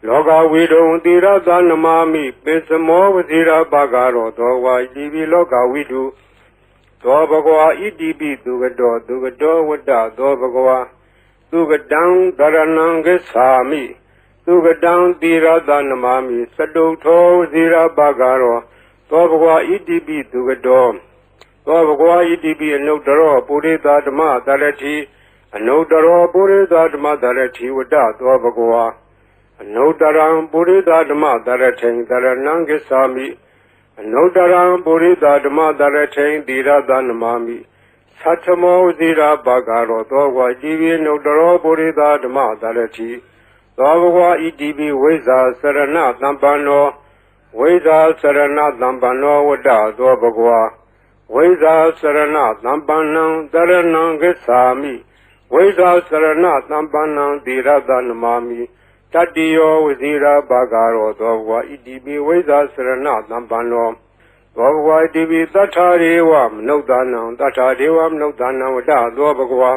လောကဝိတုံသီရသနမာမိပိစမောဝဇိရာဘဂရောသောဘဂဝါဣတိပိလောကဝိတုသောဘဂဝါဣတိပိသူကတောဝတ္တသောဘဂဝါသူကတံတရဏံဂစ္ဆာမိသူကတံသီရသနမာမိစတုထောဝစီရဘဂရောသောဘဂဝါဣတိပိသူကတောသောဘဂဝါဣတိပိအနုတ္တရောပုရိသဓမ္မတရတိအနုတ္တရောပုရိသဓမ္မတရတိဝတ္တသောဘဂဝါအနုတ္တရံပုရိသဓမ္မတရထိန်တရဏံဂစ္ဆာမိအနုတ္တရံပုရိသဓမ္မတရထိန်သီရသနမာမိသတ္ထမောဇိရာဘဂရောသောဘဂဝါဣတိပိအနုတ္တရောပုရိသဓမ္မတရတိသောဘဂဝါဣတိပိဝိဇ္ဇာစရဏသမ္ပန္နောဝိဇ္ဇာစရဏသမ္ပန္နောဝတ္တသောဘဂဝါဝိဇ္ဇာစရဏသမ္ပန္နံတရဏံဂစ္ဆာမိဝိဇ္ဇာစရဏသမ္ပန္နံသီရသနမာမိတတ္တိယောဝစီရဘဂရောသောဘဂဝါဣတိပိဝိဇ္ဇာစရဏသမ္ပန္နောသောဘဂဝါဣတိပိသတ္ထာရေဝမနုဿာနံသတ္ထာဒေဝမနုဿာနံဝတ္တသောဘဂဝါ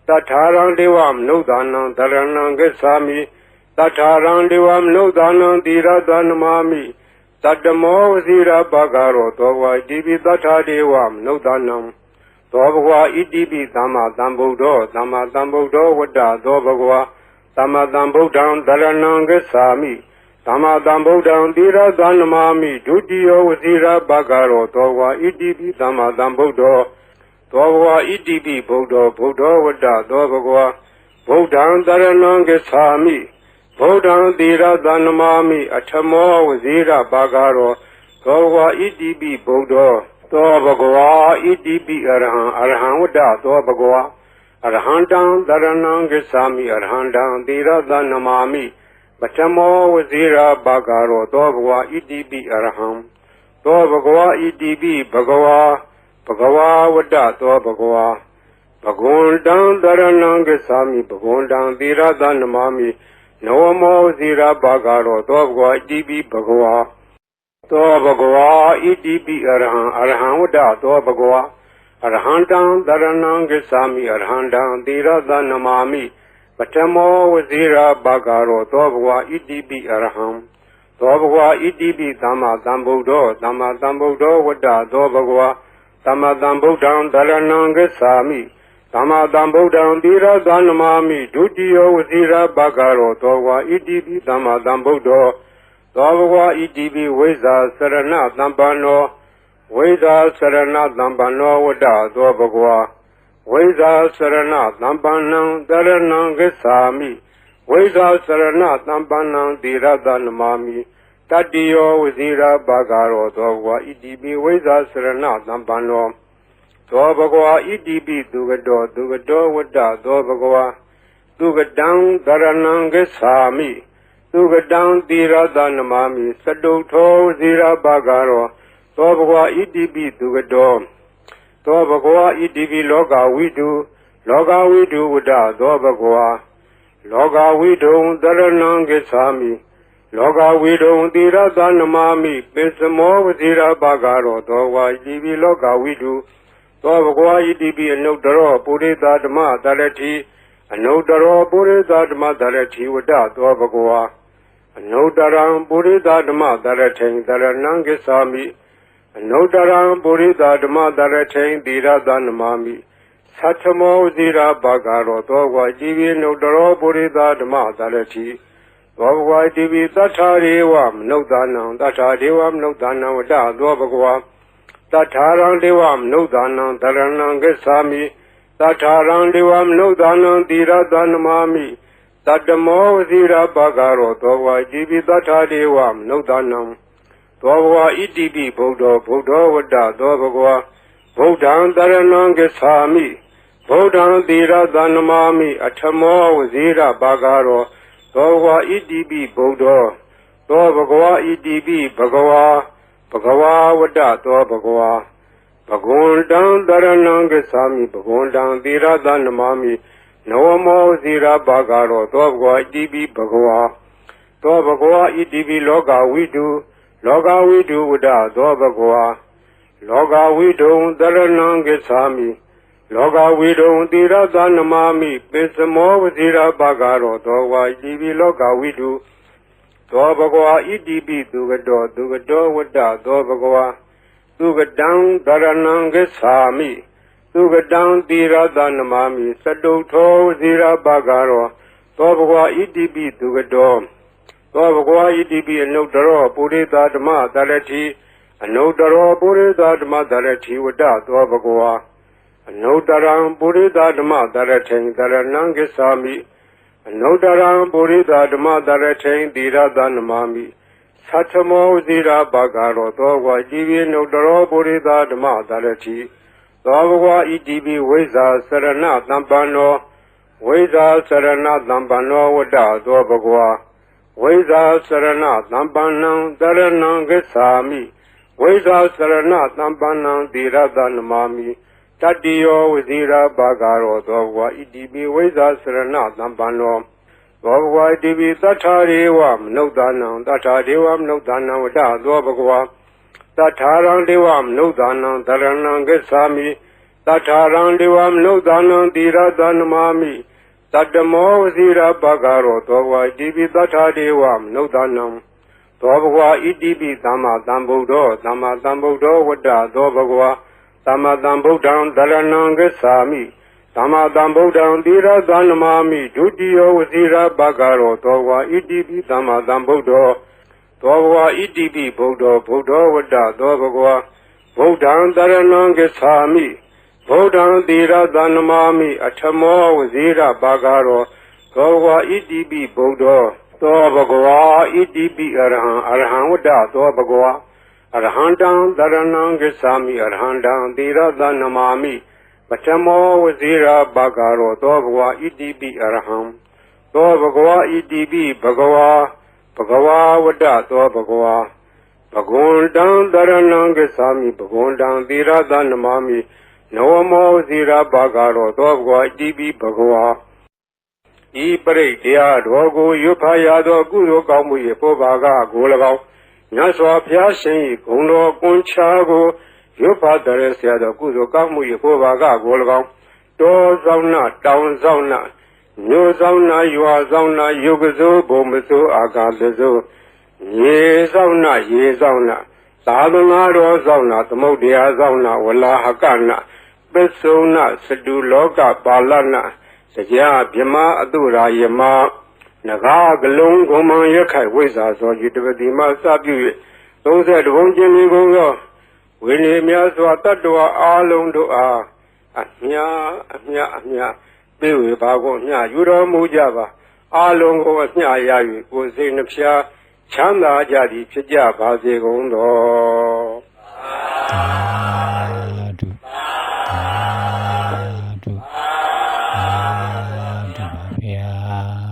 တထာရံဒေဝမနုဿာနံတရဏံဂစ္ဆာမိတထာရံဒေဝမနုဿာနံသီရသနမာမိတတ္တမောဝစီရဘဂရောသောဘဂဝါဣတိပိသတ္ထာဒေဝမနုဿာနံသောဘဂဝါဣတိပိသမ္မာသမ္ဗုဒ္ဓောဝတ္တသောဘဂဝါသမ္မာသမ္ဗုဒ္ဓံတရဏံဂစ္ဆာမိသမ္မာသမ္ဗုဒ္ဓံသီရသနမာမိဒုတိယဝစီရဘဂရောသောဘဂဝါဣတိပိသမ္မာသမ္ဗုဒ္ဓောဝတ္တသောဘဂဝါသမ္မာသမ္ဗုဒ္ဓံတရဏံဂစ္ဆာမိသမ္မာသမ္ဗုဒ္ဓံသီရသနမာမိဒုတိယဝစီရဘဂရောသောဘဂဝါဣတိပိသမ္မာသမ္ဗုဒ္ဓောဝတ္တသောဘဂဝါဗုဒ္ဓံတရဏံဂစ္ဆာမိဗုဒ္ဓံသီရသနမာမိအထမောဝစီရဘဂရောသောဘဂဝါဣတိပိဗုဒ္ဓောသောဘဂဝါဣတိပိအရဟံဝတ္တသောဘဂဝါအရဟံတံတရဏံဂစ္ဆာမိအရဟံတံသီရသနမာမိပထမောဝစီရဘဂရောသောဘဂဝါဣတိပိအရဟံသောဘဂဝါဣတိပိဘဂဝါဝတ္တသောဘဂဝါဘဂဝန္တံတရဏံဂစ္ဆာမိဘဂဝန္တံသီရသနမာမိနဝမောဇိရာဘဂရောသောဘဂဝါဣတိပိဘဂဝါသောဘဂဝါဣတိပိအရဟံဝတ္တသောဘဂဝါအရဟံတံတရဏံဂစ္ဆာမိအရဟံတံသီရသနမာမိပထမောဝစီရဘဂရောသောဘဂဝါဣတိပိအရဟံသောဘဂဝါဣတိပိသမ္မာသမ္ဗုဒ္ဓောဝတ္တသောဘဂဝါသမ္မာသမ္ဗုဒ္ဓံတရဏံဂစ္ဆာမိသမ္မာသမ္ဗုဒ္ဓံသီရသနမာမိဒုတိယဝစီရဘဂရောသောဘဂဝါဣတိပိသမ္မာသမ္ဗုဒ္ဓော သောဘဂဝါဣတိပိဝိဇာစရဏသံပန္နောဝိဇာစရဏသံပန္နောဝတ္တသောဘဂဝါဝိဇာစရဏသံပန္နံတရဏံဂစ္ဆာမိဝိဇာစရဏသံပန္နံသီရတနမာမိတတ္တိယောဝဇိရာဘာဂရောသောဘဂဝါဣတိပိဝိဇာစရဏသံပန္နောသောဘဂဝါဣတိပိသူကတောဝတ္တသောဘဂဝါသူကတံတရဏံဂစ္ဆာမိသူကတံသီရတနမာမိစတုထောဝဇိရာဘာဂရောသောဘဂဝါဣတိပိသူကတောသောဘဂဝါဣတိပိလောကဝိတုဝတ္တသောဘဂဝါလောကဝိတုံတရဏံဂစ္ဆာမိလောကဝိတုံသီရတနမာမိပိစမောဝဇိရာဘာဂရောသောဘဂဝါဣတိပိလောကဝိတုသောဘဂဝါဣတိပိအနုတ္တရောပုရိသဓမ္မတရတိအနုတ္တရောပုရိသဓမ္မတရတိဝတ္တသောဘဂဝါအနုတ္တရံပုရိသဓမ္မတရထိံတရဏံဂစ္ဆာမိအနုတ္တရံပုရိသဓမ္မတရထိံသီရတနမာမိသတ္ထမောဇိရာဘာဂရောသောဘဂဝါဣတိပိအနုတ္တရောပုရိသဓမ္မတရတိသောဘဂဝါဣတိပိသတ္ထာရေဝမနုဿာနံသတ္ထာဒေဝမနုဿာနံဝတ္တသောဘဂဝါတထာရံဒေဝမနုဿာနံတရဏံဂစ္ဆာမိတထာရံဒေဝမနုဿာနံသီရတနမာမိတတ္တမောဝဇိရာဘာဂရောသောဘဂဝါဣတိပိတထာဒေဝမနုဿာနံသောဘဂဝါဣတိပိဗုဒ္ဓောဝတ္တသောဘဂဝါဗုဒ္ဓံတရဏံဂစ္ဆာမိဗုဒ္ဓံသီရတနမာမိအထမောဝဇိရာဘာဂရောသောဘဂဝါဣတိပိဗုဒ္ဓောသောဘဂဝါဣတိပိဘဂဝါဝတ္တသောဘဂဝါဘဂဝန္တံတရဏံဂစ္ဆာမိဘဂဝန္တံသီရတနမာမိနဝမောဇိရာဘာဂရောသောဘဂဝါဣတိပိဘဂဝါသောဘဂဝါဣတိပိလောကဝိတုဝတ္တသောဘဂဝါလောကဝိတုံတရဏံဂစ္ဆာမိလောကဝိတုံသီရတနမာမိပိစမောဝဇိရာဘာဂရောသောဘဂဝါဣတိပိလောကဝိတုသောဘဂဝါဣတိပိသူကတောဝတ္တသောဘဂဝါသူကတံတရဏံဂစ္ဆာမိသူကတံသီရတနမာမိစတုထောဝဇိရာဘာဂရောသောဘဂဝါဣတိပိသူကတောသောဘဂဝါဣတိပိအနုတ္တရောပုရိသဓမ္မတရတိအနုတ္တရောပုရိသဓမ္မတရတိဝတ္တသောဘဂဝါအနုတ္တရံပုရိသဓမ္မတရထိံတရဏံဂစ္ဆာမိအနုတ္တရံပုရိသဓမ္မတရထိံသီရတနမာမိသတ္ထမောဇိရာဘာဂရောသောဘဂဝါဣတိပိအနုတ္တရောပုရိသဓမ္မတရတိသောဘဂဝါဣတိပိဝိဇာစရဏသံပန္နောဝိဇာစရဏသံပန္နောဝတ္တသောဘဂဝါဝိဇာစရဏသံပန္နံတရဏံဂစ္ဆာမိဝိဇာစရဏသံပန္နံသီရတနမာမိတတ္တိယောဝဇိရာဘာဂရောသောဘဂဝါဣတိပိဝိဇာစရဏသံပန္နောသောဘဂဝါဣတိပိသတ္ထာရေဝမနုဿာနံသတ္ထာဒေဝမနုဿာနံဝတ္တသောဘဂဝါတထာရံဒေဝမနုဿာနံတရဏံဂစ္ဆာမိတထာရံဒေဝမနုဿာနံသီရတနမာမိတတ္တမောဝဇိရာဘာဂရောသောဘဂဝါဣတိပိသတ္ထာဒေဝမနုဿာနံသောဘဂဝါဣတိပိသမ္မာသမ္ဗုဒ္ဓောဝတ္တသောဘဂဝါသမ္မာသမ္ဗုဒ္ဓံတရဏံဂစ္ဆာမိသမ္မာသမ္ဗုဒ္ဓံသီရတနမာမိဒုတိယဝဇိရာဘာဂရောသောဘဂဝါဣတိပိသမ္မာသမ္ဗုဒ္ဓောသောဘဂဝါဣတိပိဗုဒ္ဓောဝတ္တသောဘဂဝါဗုဒ္ဓံတရဏံဂစ္ဆာမိဗုဒ္ဓံသီရတနမာမိအထမောဝဇိရာဘာဂရောသောဘဂဝါဣတိပိဗုဒ္ဓောသောဘဂဝါဣတိပိအရဟံဝတ္တသောဘဂဝါအရဟံတံတရဏံဂစ္ဆာမိအရဟံတံသီရတနမာမိပထမောဝဇိရာဘာဂရောသောဘဂဝါဣတိပိအရဟံသောဘဂဝါဣတိပိဘဂဝါဝတ္တသောဘဂဝါဘဂဝန္တံတရဏံဂစ္ဆာမိဘဂဝန္တံသီရတနမာမိနဝမောဝဇိရာဘာဂရောသောဘဂဝါဣတိပိဘဂဝါဤပရိတရားတော်ကိုရွတ်ဖတ်ရသောကုသိုလ်ကောင်းမှု၏ပေါ်ပါကကို၎င်းမြတ်စွာဘုရားရှင်၏ဂုဏ်တော်ကွန်ချာကိုရွတ်ဖတ်တဲ့ဆရာတော်ကုသိုလ်ကောင်းမှု၏ပေါ်ပါကကို၎င်းတောဆောင်နာတောင်ဆောင်နာမြို့ဆောင်နာရွာဆောင်နာယုတ်ကစိုးဘုံမစိုးအာကာသစိုးရေဆောင်နာရေဆောင်နာသာသနာတော်ဆောင်နာသမုဒ္ဒရာဆောင်နာဝလာဟကနာပစ္စုနာစတုလောကပါဠနာတရားဗြဟ္မာအတုရာယမ နဂါကလုံးဂုံမံရက်ခိုက်ဝိဇ္ဇာသောယတပတိမစပြု၍30ဘုံကျင်လင်းကုန်သောဝိနည်းများစွာတတ္တဝါအားလုံးတို့အားအမြပေးဝေပါကုန်မြယူတော်မူကြပါအားလုံးကိုအမြရ၍ကိုယ်စိတ်နှဖျားချမ်းသာကြသည်ဖြစ်ကြပါစေကုန်သောဓုပါဗျာ